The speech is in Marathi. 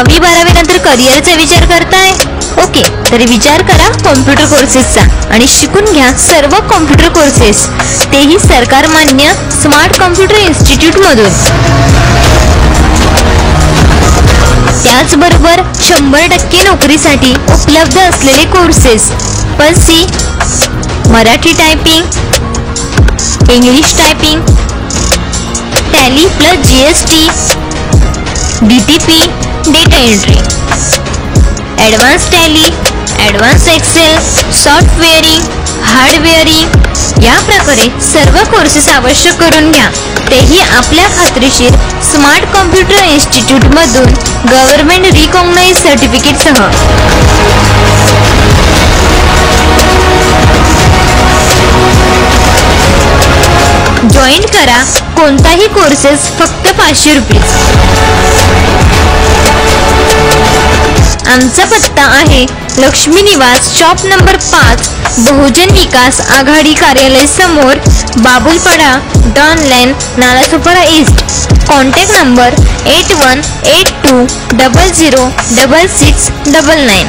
10वी-12वी नंतर करिअरचा विचार करताय? ओके, तर विचार करा कॉम्प्युटर कोर्सेसचा आणि शिकून घ्या सर्व कॉम्प्युटर कोर्सेस, तेही सरकार मान्य स्मार्ट कॉम्प्युटर इन्स्टिट्यूटमधून. त्याचबरोबर 100% नोकरीसाठी उपलब्ध असलेले कोर्सेस पसी, Marathi typing, English typing, Tally plus GST, DTP data entry, advance Tally, advance Excel, सॉफ्टवेअरिंग, हार्डवेअरिंग या प्रकारे सर्व कोर्सेस आवश्यक करून घ्या, तेही आपल्या खात्रीशीर स्मार्ट कॉम्प्युटर इन्स्टिट्यूटमधून गव्हर्नमेंट रिकॉग्नाइज सर्टिफिकेटसह. जॉईन करा कोणताही कोर्सेस फक्त 500 रुपये. आमचा पत्ता आहे लक्ष्मी निवास, शॉप नंबर 5, बहुजन विकास आघाडी कार्यालय समोर, बाबुलपाडा, डॉन लेन, नालासोपारा ईस्ट. Contact number 8182006699.